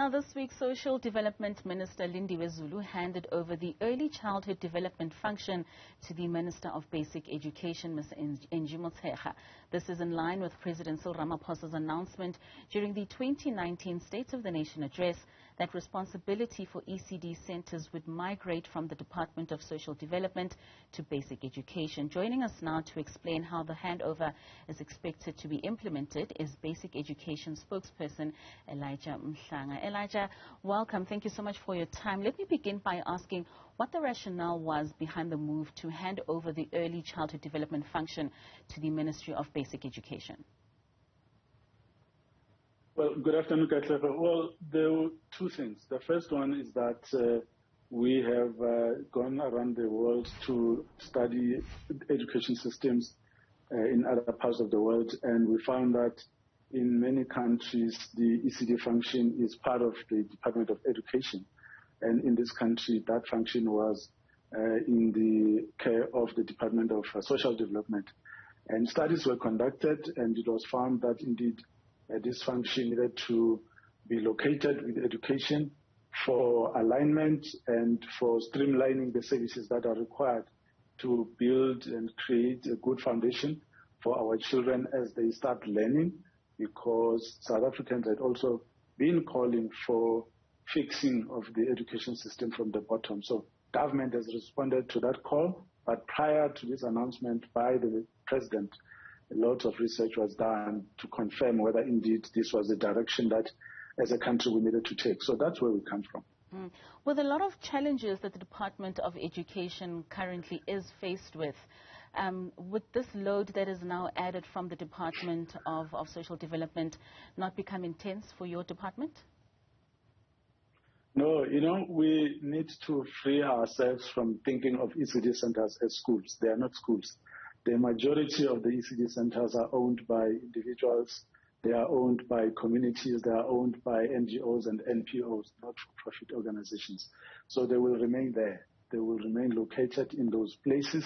Now, this week, Social Development Minister Lindiwe Zulu handed over the Early Childhood Development function to the Minister of Basic Education, Ms. Angie Motshekga. This is in line with President Cyril Ramaphosa's announcement during the 2019 State of the Nation address that responsibility for ECD centers would migrate from the Department of Social Development to Basic Education. Joining us now to explain how the handover is expected to be implemented is Basic Education spokesperson Mhlanga. Elijah, welcome. Thank you so much for your time. Let me begin by asking what the rationale was behind the move to hand over the Early Childhood Development function to the Ministry of Basic Education. Well, good afternoon, Katlego. Well, there were two things. The first one is that we have gone around the world to study education systems in other parts of the world, and we found that in many countries, the ECD function is part of the Department of Education. And in this country, that function was in the care of the Department of Social Development. And studies were conducted, and it was found that indeed this function needed to be located with education for alignment and for streamlining the services that are required to build and create a good foundation for our children as they start learning, because South Africans had also been calling for fixing of the education system from the bottom. So government has responded to that call, but prior to this announcement by the president, a lot of research was done to confirm whether indeed this was the direction that as a country we needed to take. So that's where we come from. With a lot of challenges that the Department of Education currently is faced with this load that is now added from the Department of Social Development not become intense for your department? No, we need to free ourselves from thinking of ECD centers as schools. They are not schools. The majority of the ECD centers are owned by individuals. They are owned by communities. They are owned by NGOs and NPOs, not-for-profit organizations. So they will remain there. They will remain located in those places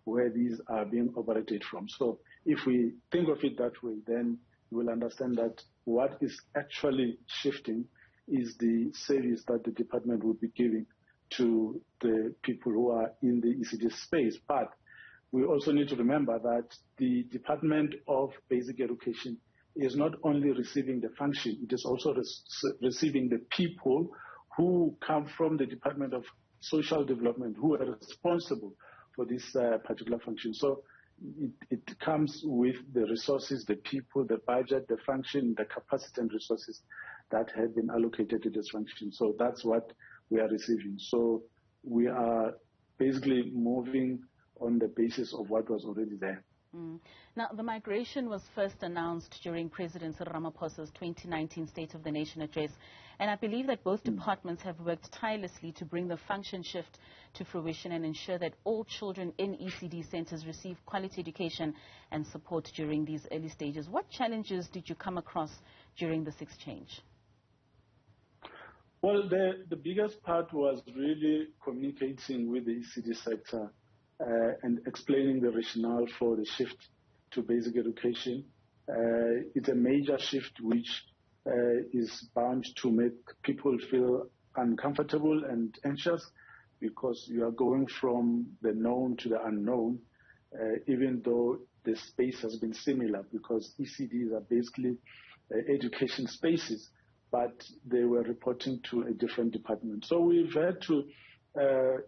where these are being operated from. So if we think of it that way, then we will understand that what is actually shifting is the service that the department will be giving to the people who are in the ECD space. But we also need to remember that the Department of Basic Education is not only receiving the function, it is also receiving the people who come from the Department of Social Development, who are responsible for this particular function. So it comes with the resources, the people, the budget, the function, the capacity and resources that have been allocated to this function. So that's what we are receiving. So we are basically moving on the basis of what was already there. Now, the migration was first announced during President Cyril Ramaphosa's 2019 State of the Nation address, and I believe that both departments have worked tirelessly to bring the function shift to fruition and ensure that all children in ECD centers receive quality education and support during these early stages. What challenges did you come across during this exchange? Well, the biggest part was really communicating with the ECD sector and explaining the rationale for the shift to basic education. It's a major shift which is bound to make people feel uncomfortable and anxious, because you are going from the known to the unknown, even though the space has been similar, because ECDs are basically education spaces, but they were reporting to a different department. So we've had to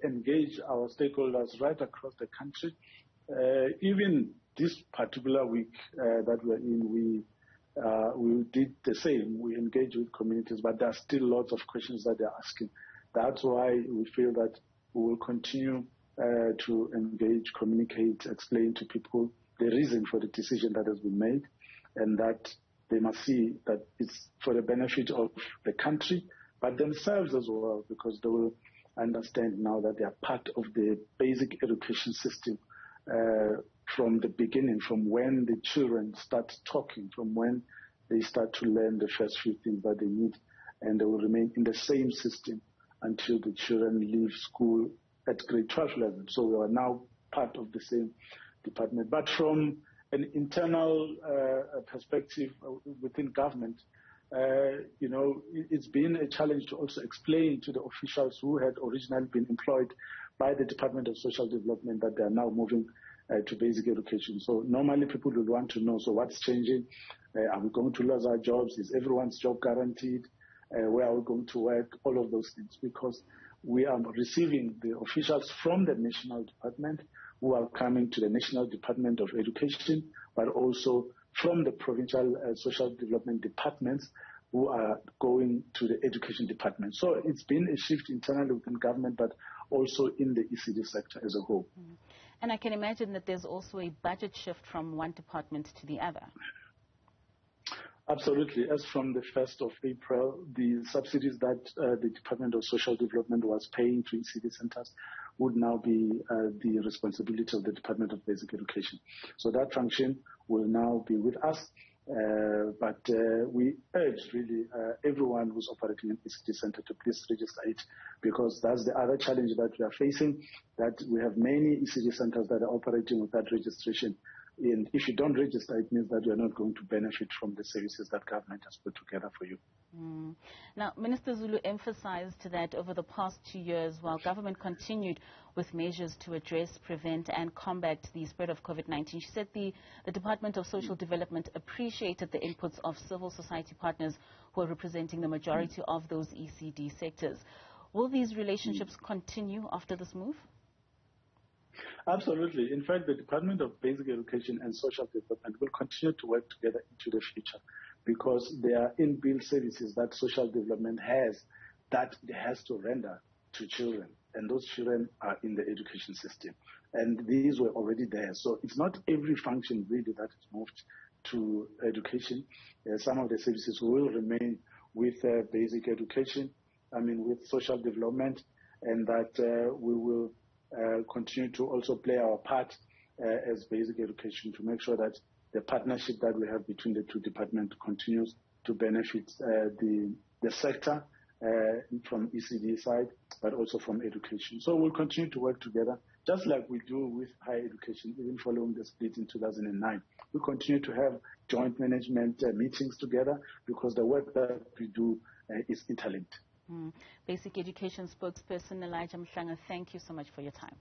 engage our stakeholders right across the country. Even this particular week that we're in, we did the same. We engaged with communities, but there are still lots of questions that they're asking. That's why we feel that we will continue to engage, communicate, explain to people the reason for the decision that has been made, and that they must see that it's for the benefit of the country, but themselves as well, because they will understand now that they are part of the basic education system from the beginning, from when the children start talking, from when they start to learn the first few things that they need, and they will remain in the same system until the children leave school at grade 12 level. So we are now part of the same department. But from an internal perspective within government, it's been a challenge to also explain to the officials who had originally been employed by the Department of Social Development that they are now moving to basic education. So normally people would want to know, so what's changing? Are we going to lose our jobs? Is everyone's job guaranteed? Where are we going to work? All of those things, because we are receiving the officials from the national department who are coming to the National Department of Education, but also from the provincial social development departments who are going to the education department. So it's been a shift internally within government, but also in the ECD sector as a whole. And I can imagine that there's also a budget shift from one department to the other. Absolutely. As from the 1st of April, the subsidies that the Department of Social Development was paying to ECD centers would now be the responsibility of the Department of Basic Education. So that function will now be with us. But we urge really everyone who's operating an ECD center to please register it, because that's the other challenge that we are facing, that we have many ECD centers that are operating without registration. And if you don't register, it means that you are not going to benefit from the services that government has put together for you. Now, Minister Zulu emphasized that over the past 2 years, while government continued with measures to address, prevent and combat the spread of COVID-19, she said the Department of Social Development appreciated the inputs of civil society partners who are representing the majority of those ECD sectors. Will these relationships continue after this move? Absolutely. In fact, the Department of Basic Education and Social Development will continue to work together into the future, because there are inbuilt services that social development has that it has to render to children. And those children are in the education system. And these were already there. So it's not every function really that is moved to education. Some of the services will remain with basic education, with social development, and that we will continue to also play our part as basic education to make sure that the partnership that we have between the two departments continues to benefit the sector from ECD side, but also from education. So we'll continue to work together, just like we do with higher education, even following the split in 2009. We continue to have joint management meetings together, because the work that we do is interlinked. Basic Education spokesperson Mhlanga, thank you so much for your time.